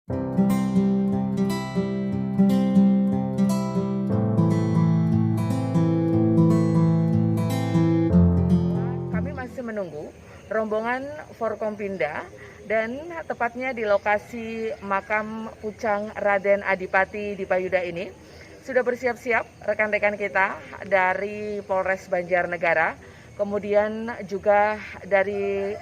Kami masih menunggu rombongan Forkompinda dan tepatnya di lokasi makam Pucang Raden Adipati di Payuda ini sudah bersiap-siap rekan-rekan kita dari Polres Banjarnegara, kemudian juga dari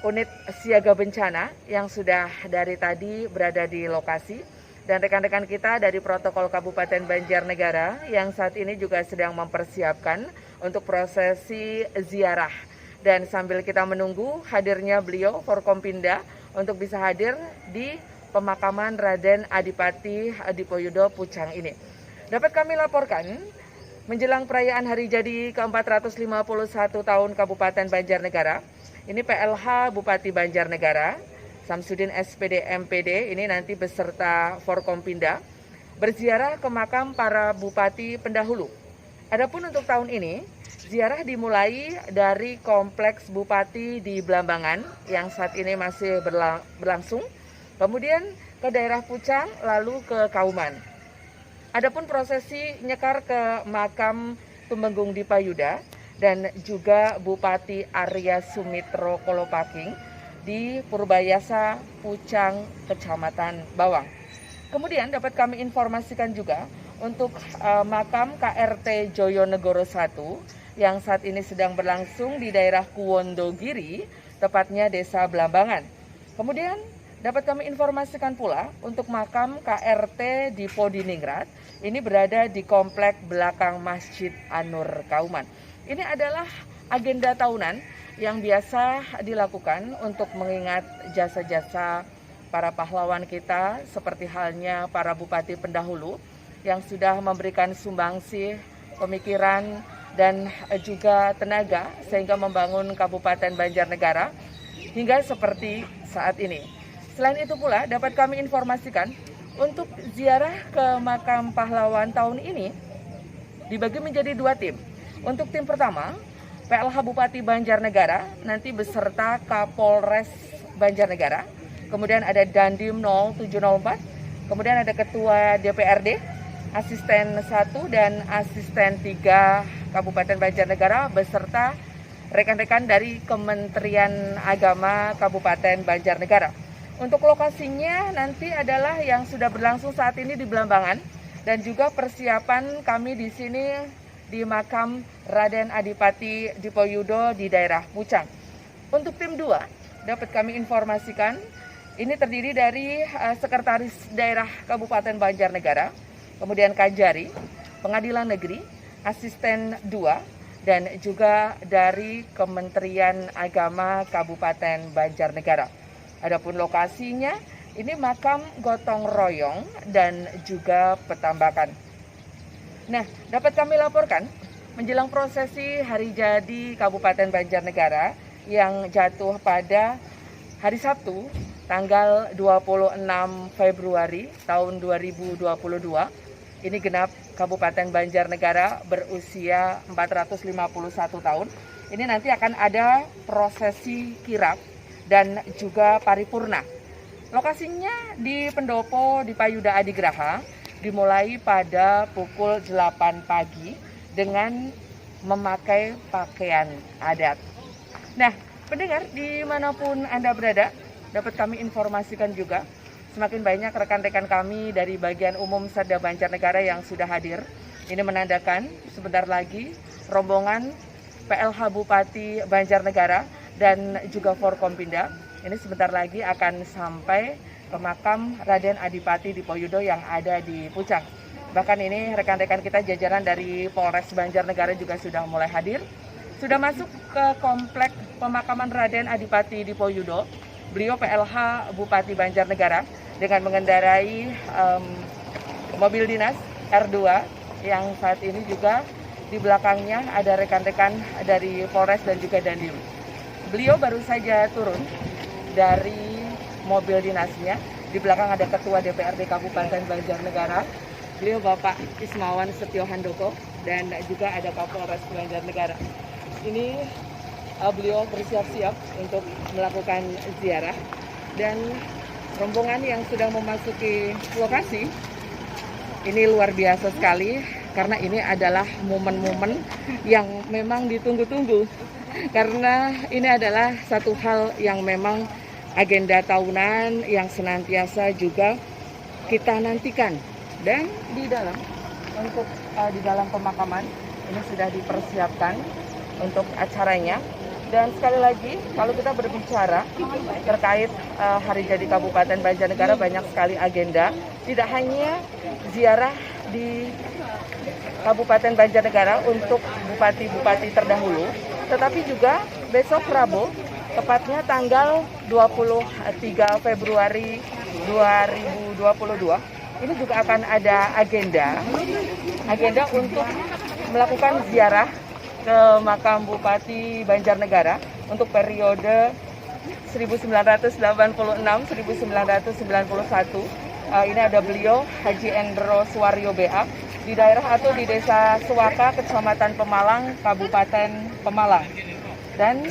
unit siaga bencana yang sudah dari tadi berada di lokasi, dan rekan-rekan kita dari protokol Kabupaten Banjarnegara yang saat ini juga sedang mempersiapkan untuk prosesi ziarah. Dan sambil kita menunggu hadirnya beliau Forkompinda untuk bisa hadir di pemakaman Raden Adipati Dipoyudo Pucang ini. Dapat kami laporkan, menjelang perayaan hari jadi ke-451 tahun Kabupaten Banjarnegara, ini PLH Bupati Banjarnegara, Samsudin SPD MPD, ini nanti beserta Forkompinda, berziarah ke makam para bupati pendahulu. Adapun untuk tahun ini, ziarah dimulai dari Kompleks Bupati di Blambangan, yang saat ini masih berlangsung, kemudian ke daerah Pucang, lalu ke Kauman. Adapun prosesi nyekar ke makam Tumenggung di Payuda dan juga Bupati Arya Sumitro Kolopaking di Purbayasa Pucang, Kecamatan Bawang. Kemudian dapat kami informasikan juga untuk makam KRT Joyonegoro 1 yang saat ini sedang berlangsung di daerah Kuwondogiri, tepatnya Desa Blambangan. Kemudian dapat kami informasikan pula untuk makam KRT di Podiningrat, ini berada di komplek belakang Masjid An-Nur Kauman. Ini adalah agenda tahunan yang biasa dilakukan untuk mengingat jasa-jasa para pahlawan kita, seperti halnya para bupati pendahulu yang sudah memberikan sumbangsih, pemikiran, dan juga tenaga sehingga membangun Kabupaten Banjarnegara hingga seperti saat ini. Selain itu pula dapat kami informasikan untuk ziarah ke makam pahlawan tahun ini dibagi menjadi 2 tim. Untuk tim pertama, PLH Bupati Banjarnegara nanti beserta Kapolres Banjarnegara, kemudian ada Dandim 0704, kemudian ada Ketua DPRD, Asisten 1 dan Asisten 3 Kabupaten Banjarnegara beserta rekan-rekan dari Kementerian Agama Kabupaten Banjarnegara. Untuk lokasinya nanti adalah yang sudah berlangsung saat ini di Blambangan, dan juga persiapan kami di sini di makam Raden Adipati Dipoyudo di daerah Pucang. Untuk tim 2 dapat kami informasikan ini terdiri dari Sekretaris Daerah Kabupaten Banjarnegara, kemudian Kajari, Pengadilan Negeri, Asisten 2, dan juga dari Kementerian Agama Kabupaten Banjarnegara. Adapun lokasinya ini makam gotong royong dan juga petambakan. Nah, dapat kami laporkan menjelang prosesi hari jadi Kabupaten Banjarnegara yang jatuh pada hari Sabtu tanggal 26 Februari tahun 2022. Ini genap Kabupaten Banjarnegara berusia 451 tahun. Ini nanti akan ada prosesi kirap dan juga paripurna. Lokasinya di Pendopo di Payuda Adigraha, dimulai pada pukul 8 pagi dengan memakai pakaian adat. Nah, pendengar dimanapun Anda berada, dapat kami informasikan juga semakin banyak rekan-rekan kami dari bagian umum Serda Banjarnegara yang sudah hadir. Ini menandakan sebentar lagi rombongan PLH Bupati Banjarnegara dan juga Forkompinda ini sebentar lagi akan sampai ke makam Raden Adipati Dipoyudo yang ada di Pucang. Bahkan ini rekan-rekan kita jajaran dari Polres Banjarnegara juga sudah mulai hadir. Sudah masuk ke komplek pemakaman Raden Adipati Dipoyudo. Beliau PLH Bupati Banjarnegara dengan mengendarai mobil dinas R2 yang saat ini juga di belakangnya ada rekan-rekan dari Polres dan juga Dandim. Beliau baru saja turun dari mobil dinasnya. Di belakang ada Ketua DPRD Kabupaten Banjarnegara, beliau Bapak Ismawan Setio Handoko, dan juga ada Kapolres Banjarnegara. Ini beliau bersiap-siap untuk melakukan ziarah, dan rombongan yang sudah memasuki lokasi. Ini luar biasa sekali karena ini adalah momen-momen yang memang ditunggu-tunggu. Karena ini adalah satu hal yang memang agenda tahunan yang senantiasa juga kita nantikan. Dan di dalam di dalam pemakaman ini sudah dipersiapkan untuk acaranya. Dan sekali lagi, kalau kita berbicara terkait Hari Jadi Kabupaten Banjarnegara, banyak sekali agenda. Tidak hanya ziarah di Kabupaten Banjarnegara untuk bupati-bupati terdahulu, tetapi juga besok Rabu, tepatnya tanggal 23 Februari 2022, ini juga akan ada agenda untuk melakukan ziarah ke makam Bupati Banjarnegara untuk periode 1986-1991. Ini ada beliau, Haji Endro Suwaryo BA, di daerah atau di Desa Suwaka, Kecamatan Pemalang, Kabupaten Pemalang. Dan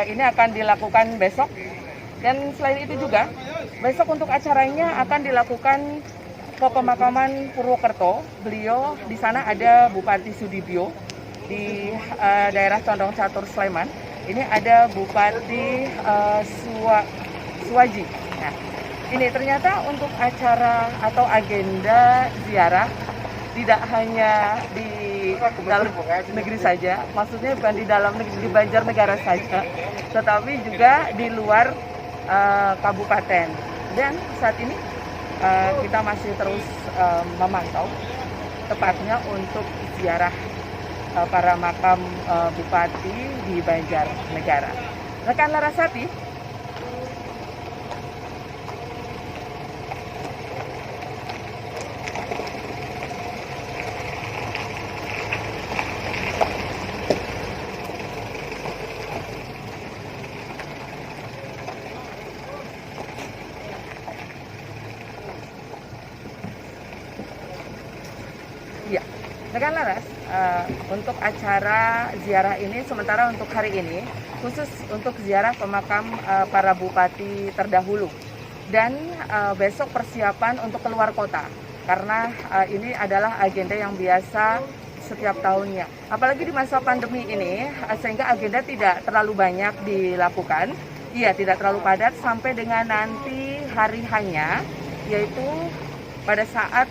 ini akan dilakukan besok. Dan selain itu juga, besok untuk acaranya akan dilakukan ke pemakaman Purwokerto. Beliau di sana ada Bupati Sudibyo, di daerah Condong Catur Sleman. Ini ada Bupati Suwaji. Nah, ini ternyata untuk acara atau agenda ziarah tidak hanya di dalam negeri saja, maksudnya bukan di dalam negeri, di Banjarnegara saja, tetapi juga di luar kabupaten. Dan saat ini kita masih terus memantau tepatnya untuk ziarah para makam bupati di Banjarnegara. Rekan Larasati, ya, rekan Laras, untuk acara ziarah ini, sementara untuk hari ini khusus untuk ziarah ke makam para bupati terdahulu. Dan besok persiapan untuk keluar kota, karena ini adalah agenda yang biasa setiap tahunnya. Apalagi di masa pandemi ini, sehingga agenda tidak terlalu banyak dilakukan. Iya, tidak terlalu padat sampai dengan nanti hari hanya, yaitu pada saat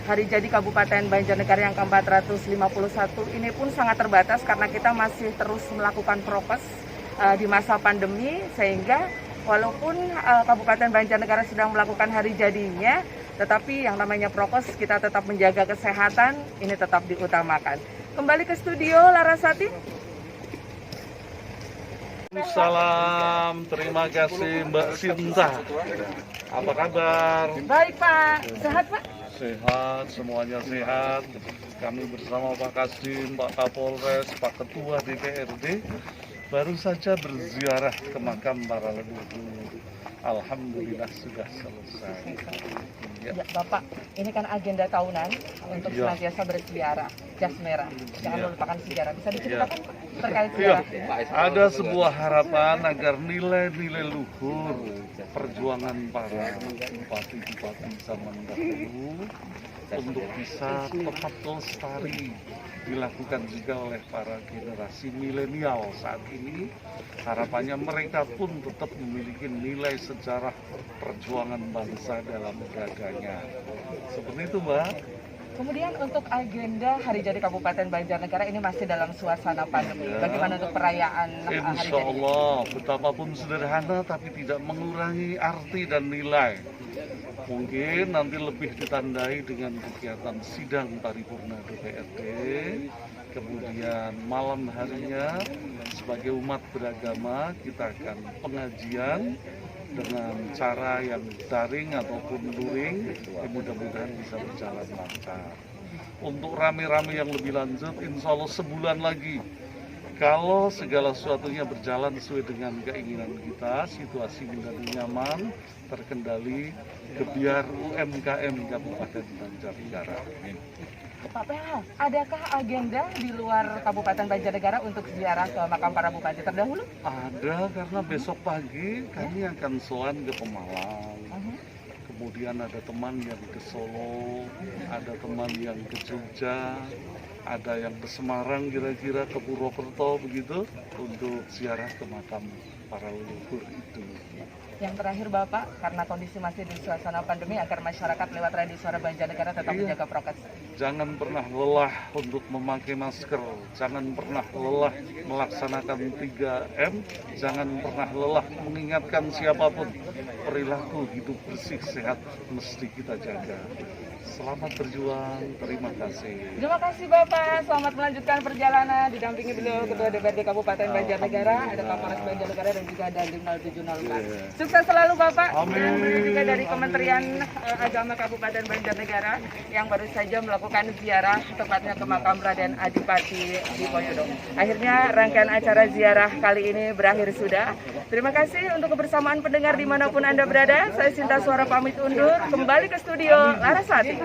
Hari Jadi Kabupaten Banjarnegara yang ke-451 ini pun sangat terbatas karena kita masih terus melakukan prokes di masa pandemi, sehingga walaupun Kabupaten Banjarnegara sedang melakukan hari jadinya, tetapi yang namanya prokes, kita tetap menjaga kesehatan, ini tetap diutamakan. Kembali ke studio Larasati. Salam, terima kasih Mbak Sinta. Apa kabar? Baik Pak, sehat Pak? Sehat, semuanya sehat. Kami bersama Pak Kasdim, Pak Kapolres, Pak Ketua DPRD baru saja berziarah ke makam para leluhur. Alhamdulillah sudah selesai. Ya, Bapak, ini kan agenda tahunan untuk senantiasa berziarah, jas merah. Jangan melupakan sejarah. Bisa diceritakan terkait sejarah? Ada sebuah harapan agar nilai-nilai luhur perjuangan para bupati-bupati zaman dahulu untuk bisa tetap lestari dilakukan juga oleh para generasi milenial saat ini. Harapannya mereka pun tetap memiliki nilai sejarah perjuangan bangsa dalam gaganya. Seperti itu, Mbak. Kemudian untuk agenda Hari Jadi Kabupaten Banjarnegara ini masih dalam suasana pandemi. Bagaimana untuk perayaan Hari Jadi? Insya Allah, betapapun sederhana tapi tidak mengurangi arti dan nilai. Mungkin nanti lebih ditandai dengan kegiatan sidang paripurna DPRD, kemudian malam harinya sebagai umat beragama kita akan pengajian dengan cara yang daring ataupun luring, mudah-mudahan bisa berjalan lancar. Untuk rame-rame yang lebih lanjut, insya Allah sebulan lagi Kalau segala sesuatunya berjalan sesuai dengan keinginan kita, situasi menjadi nyaman, terkendali, kebiar UMKM Kabupaten Banjarnegara. Pak PH, adakah agenda di luar Kabupaten Banjarnegara untuk ziarah ke makam para bupati terdahulu? Ada, karena besok pagi kami akan sowan ke Pemalang. Kemudian ada teman yang ke Solo, ada teman yang ke Jogja, ada yang ke Semarang, kira-kira ke Purwokerto begitu, untuk ziarah ke makam para leluhur itu. Yang terakhir Bapak, karena kondisi masih di suasana pandemi, agar masyarakat lewat Radio Suara Banjarnegara tetap menjaga prokes. Jangan pernah lelah untuk memakai masker, jangan pernah lelah melaksanakan 3M, jangan pernah lelah mengingatkan siapapun. Perilaku hidup bersih, sehat mesti kita jaga. Selamat berjuang, terima kasih. Terima kasih Bapak, selamat melanjutkan perjalanan. Didampingi beliau Ketua DPRD Kabupaten Banjarnegara, ada Kapolres Banjarnegara dan juga Dandim 0704. Sukses selalu Bapak. Amin. Dan beliau juga dari Kementerian Agama Kabupaten Banjarnegara yang baru saja melakukan ziarah tepatnya ke makam Raden Adipati Dipoyodo. Akhirnya rangkaian acara ziarah kali ini berakhir sudah. Terima kasih untuk kebersamaan pendengar dimanapun Anda berada. Saya Sinta Suara pamit undur, kembali ke studio Larasati.